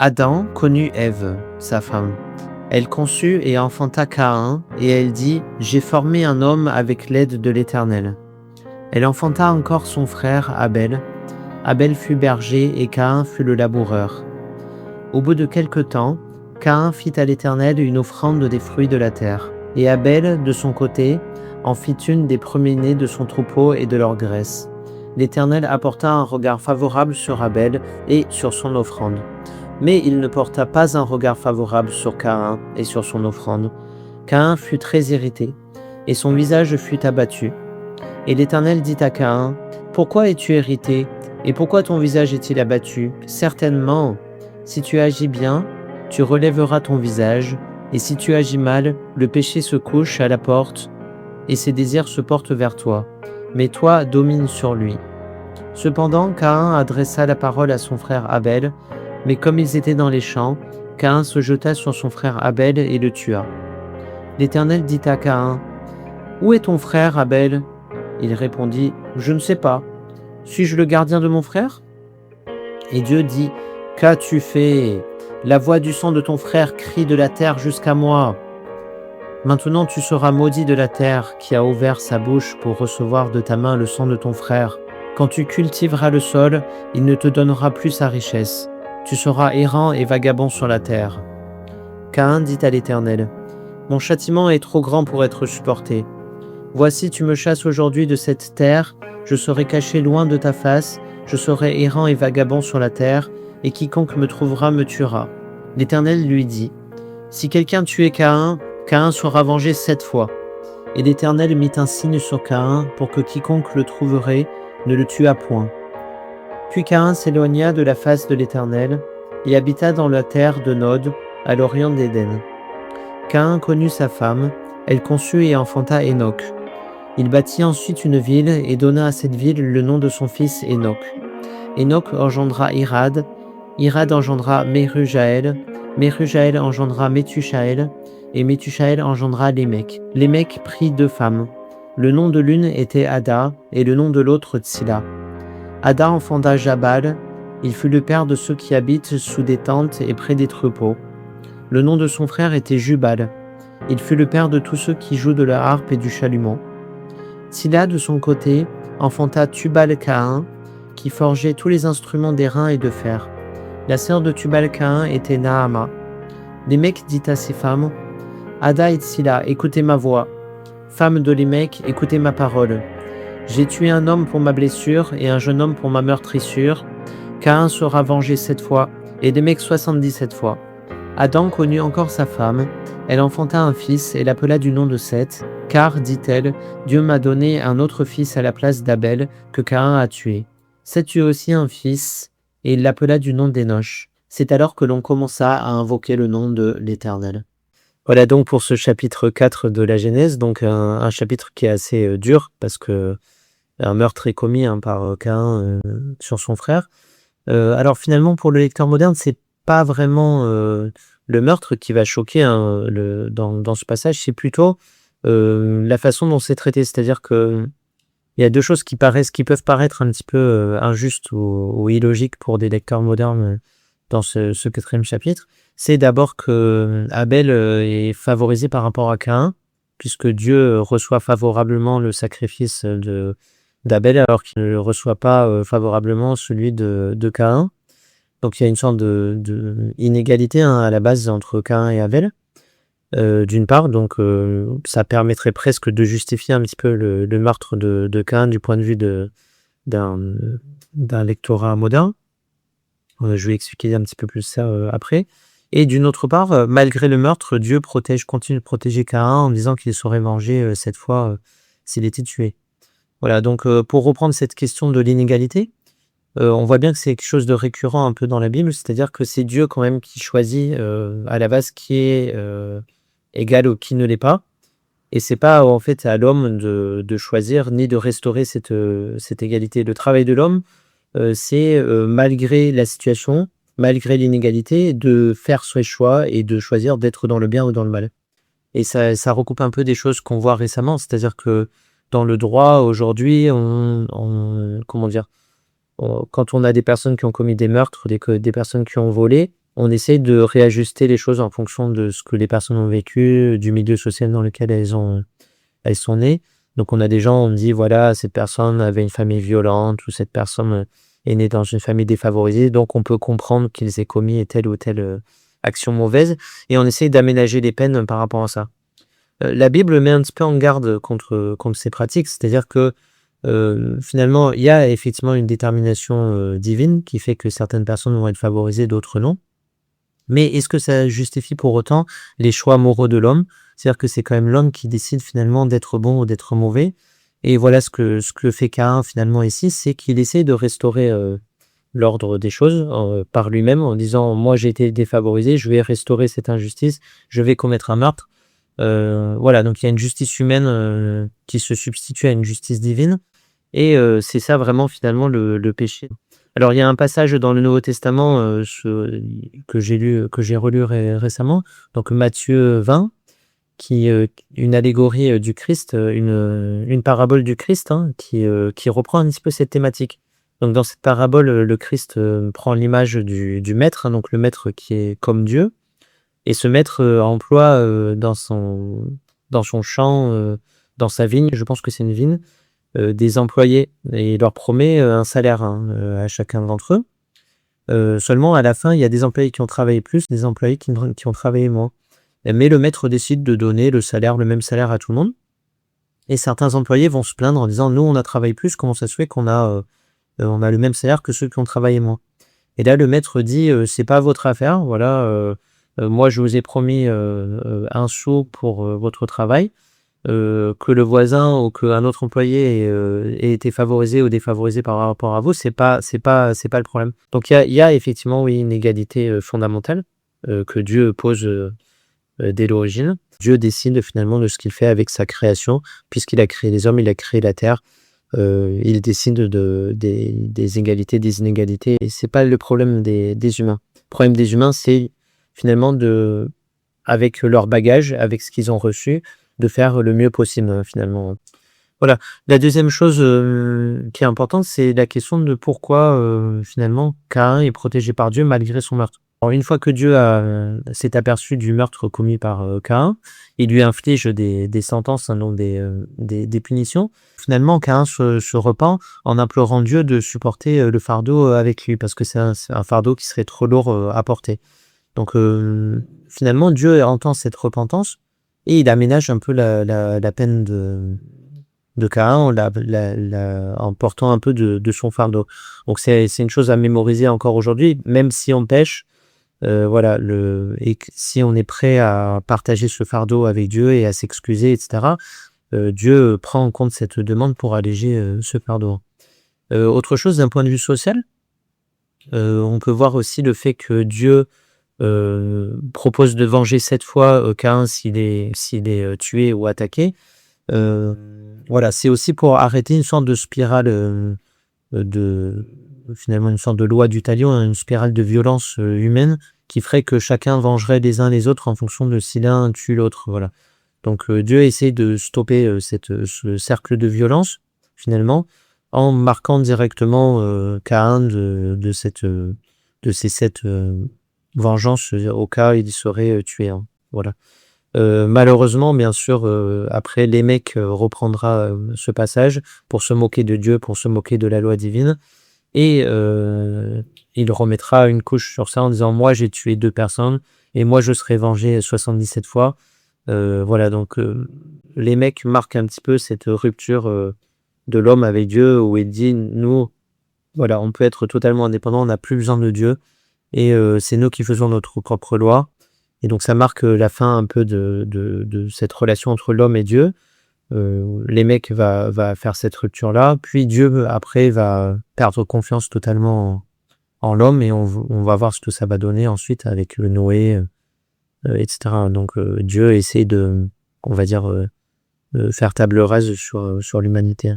Adam connut Ève, sa femme. Elle conçut et enfanta Caïn, et elle dit « J'ai formé un homme avec l'aide de l'Éternel ». Elle enfanta encore son frère Abel. Abel fut berger et Caïn fut le laboureur. Au bout de quelque temps, Caïn fit à l'Éternel une offrande des fruits de la terre. Et Abel, de son côté, en fit une des premiers-nés de son troupeau et de leur graisse. L'Éternel apporta un regard favorable sur Abel et sur son offrande. Mais il ne porta pas un regard favorable sur Caïn et sur son offrande. Caïn fut très irrité, et son visage fut abattu. Et l'Éternel dit à Caïn, « Pourquoi es-tu irrité, et pourquoi ton visage est-il abattu? Certainement, si tu agis bien, tu relèveras ton visage, et si tu agis mal, le péché se couche à la porte, et ses désirs se portent vers toi. Mais toi, domine sur lui. » Cependant, Caïn adressa la parole à son frère Abel, mais comme ils étaient dans les champs, Caïn se jeta sur son frère Abel et le tua. L'Éternel dit à Caïn, « Où est ton frère Abel ?» Il répondit, « Je ne sais pas. Suis-je le gardien de mon frère ?» Et Dieu dit, « Qu'as-tu fait? La voix du sang de ton frère crie de la terre jusqu'à moi. Maintenant tu seras maudit de la terre qui a ouvert sa bouche pour recevoir de ta main le sang de ton frère. Quand tu cultiveras le sol, il ne te donnera plus sa richesse. Tu seras errant et vagabond sur la terre. » Caïn dit à l'Éternel, « Mon châtiment est trop grand pour être supporté. Voici, tu me chasses aujourd'hui de cette terre, je serai caché loin de ta face, je serai errant et vagabond sur la terre, et quiconque me trouvera me tuera. » L'Éternel lui dit, « Si quelqu'un tuait Caïn, Caïn sera vengé 7 fois. » Et l'Éternel mit un signe sur Caïn pour que quiconque le trouverait ne le tuât point. Puis Caïn s'éloigna de la face de l'Éternel et habita dans la terre de Nod, à l'orient d'Éden. Caïn connut sa femme, elle conçut et enfanta Hénoc. Il bâtit ensuite une ville et donna à cette ville le nom de son fils Hénoc. Hénoc engendra Irad, Irad engendra Méhujaël, Méhujaël engendra Métushaël, et Métushaël engendra Lémec. Lémec prit 2 femmes. Le nom de l'une était Ada, et le nom de l'autre Tsila. Ada enfanta Jabal, il fut le père de ceux qui habitent sous des tentes et près des troupeaux. Le nom de son frère était Jubal, il fut le père de tous ceux qui jouent de la harpe et du chalumeau. Tsila, de son côté, enfanta Tubal-Caïn, qui forgeait tous les instruments d'airain et de fer. La sœur de Tubal-Caïn était Naama. Lémec dit à ses femmes, « Ada et Tsila, écoutez ma voix. Femmes de Lémec, écoutez ma parole. J'ai tué un homme pour ma blessure et un jeune homme pour ma meurtrissure. Caïn sera vengé 7 fois, et Lémec 77 fois. » Adam connut encore sa femme. Elle enfanta un fils et l'appela du nom de Seth, car, dit-elle, Dieu m'a donné un autre fils à la place d'Abel que Caïn a tué. Seth eut aussi un fils, et il l'appela du nom d'Énoch. C'est alors que l'on commença à invoquer le nom de l'Éternel. Voilà donc pour ce chapitre 4 de la Genèse, donc un chapitre qui est assez dur, parce que un meurtre est commis par Caïn sur son frère. Alors finalement, pour le lecteur moderne, c'est pas vraiment le meurtre qui va choquer dans ce passage, c'est plutôt la façon dont c'est traité. C'est-à-dire que il y a 2 choses qui peuvent paraître un petit peu injustes ou illogiques pour des lecteurs modernes dans ce 4e chapitre. C'est d'abord que Abel est favorisé par rapport à Caïn, puisque Dieu reçoit favorablement le sacrifice d'Abel, alors qu'il ne reçoit pas favorablement celui de Caïn. Donc il y a une sorte de inégalité à la base entre Caïn et Abel, d'une part. Donc ça permettrait presque de justifier un petit peu le meurtre de Caïn du point de vue d'un lectorat moderne. Je vais expliquer un petit peu plus ça après. Et d'une autre part, malgré le meurtre, Dieu continue de protéger Caïn en disant qu'il serait vengé 7 fois s'il était tué. Voilà, donc pour reprendre cette question de l'inégalité, on voit bien que c'est quelque chose de récurrent un peu dans la Bible, c'est-à-dire que c'est Dieu quand même qui choisit à la base qui est égal ou qui ne l'est pas. Et c'est pas en fait à l'homme de choisir ni de restaurer cette égalité. Le travail de l'homme, c'est malgré la situation, malgré l'inégalité, de faire ses choix et de choisir d'être dans le bien ou dans le mal. Et ça recoupe un peu des choses qu'on voit récemment, c'est-à-dire que dans le droit aujourd'hui, comment dire, quand on a des personnes qui ont commis des meurtres, des personnes qui ont volé, on essaye de réajuster les choses en fonction de ce que les personnes ont vécu, du milieu social dans lequel elles sont nées. Donc on a des gens, on dit voilà, cette personne avait une famille violente ou cette personne est née dans une famille défavorisée, donc on peut comprendre qu'ils aient commis telle ou telle action mauvaise et on essaye d'aménager les peines par rapport à ça. La Bible met un petit peu en garde contre ces pratiques, c'est-à-dire que finalement, il y a effectivement une détermination divine qui fait que certaines personnes vont être favorisées, d'autres non. Mais est-ce que ça justifie pour autant les choix moraux de l'homme? C'est-à-dire que c'est quand même l'homme qui décide finalement d'être bon ou d'être mauvais. Et voilà ce que fait Caïn finalement ici, c'est qu'il essaie de restaurer l'ordre des choses par lui-même en disant moi j'ai été défavorisé, je vais restaurer cette injustice, je vais commettre un meurtre. Voilà, donc il y a une justice humaine qui se substitue à une justice divine. Et c'est ça vraiment finalement le péché. Alors il y a un passage dans le Nouveau Testament, que j'ai relu récemment, donc Matthieu 20, qui, une allégorie, du Christ, une parabole du Christ, hein, qui reprend un petit peu cette thématique. Donc dans cette parabole, le Christ, prend l'image du maître, hein, donc le maître qui est comme Dieu et ce maître, emploie, dans son champ, dans sa vigne, je pense que c'est une vigne, des employés et il leur promet, un salaire, hein, à chacun d'entre eux. Seulement à la fin, il y a des employés qui ont travaillé plus, des employés qui ont travaillé moins. Mais le maître décide de donner le même salaire à tout le monde et certains employés vont se plaindre en disant: «Nous, on a travaillé plus, comment ça se fait on a le même salaire que ceux qui ont travaillé moins?» Et là, le maître dit: «C'est pas votre affaire, voilà, moi je vous ai promis, 1 sou pour, votre travail. Que le voisin ou qu'un autre employé ait été favorisé ou défavorisé par rapport à vous, c'est pas le problème». Donc il y a effectivement, oui, une égalité, fondamentale, que Dieu pose, dès l'origine. Dieu décide finalement de ce qu'il fait avec sa création, puisqu'il a créé les hommes, il a créé la terre, il décide des égalités, des inégalités et c'est pas le problème des humains. Le problème des humains, c'est finalement avec leur bagage, avec ce qu'ils ont reçu, de faire le mieux possible, finalement. Voilà. La deuxième chose, qui est importante, c'est la question de pourquoi, finalement, Caïn est protégé par Dieu malgré son meurtre. Alors une fois que Dieu s'est aperçu du meurtre commis par, Caïn, il lui inflige des sentences, hein, donc des punitions. Finalement, Caïn se repent en implorant Dieu de supporter, le fardeau, avec lui parce que c'est un fardeau qui serait trop lourd, à porter. Donc finalement, Dieu entend cette repentance et il aménage un peu la peine de Caïn en portant un peu de son fardeau. Donc c'est une chose à mémoriser encore aujourd'hui, même si on pêche, voilà, si on est prêt à partager ce fardeau avec Dieu et à s'excuser, etc., Dieu prend en compte cette demande pour alléger ce fardeau. Autre chose d'un point de vue social, on peut voir aussi le fait que Dieu propose de venger 7 fois Caïn s'il est tué ou attaqué. Voilà, c'est aussi pour arrêter une sorte de spirale, finalement une sorte de loi du talion, hein, une spirale de violence humaine qui ferait que chacun vengerait les uns les autres en fonction de si l'un tue l'autre. Voilà. Donc Dieu essaie de stopper ce cercle de violence finalement en marquant directement Caïn de ces 7 vengeances au cas où il serait tué, hein. Voilà. Malheureusement, bien sûr, après Lémec reprendra ce passage pour se moquer de Dieu, pour se moquer de la loi divine et il remettra une couche sur ça en disant: «Moi, j'ai tué 2 personnes et moi, je serai vengé 77 fois». Voilà, donc Lémec marque un petit peu cette rupture de l'homme avec Dieu où il dit: «Nous, voilà, on peut être totalement indépendant, on n'a plus besoin de Dieu et c'est nous qui faisons notre propre loi». Et donc ça marque la fin un peu de cette relation entre l'homme et Dieu. Lémec va faire cette rupture-là, puis Dieu après va perdre confiance totalement en l'homme et on va voir ce que ça va donner ensuite avec Noé, etc. Donc Dieu essaie de, on va dire, faire table rase sur l'humanité.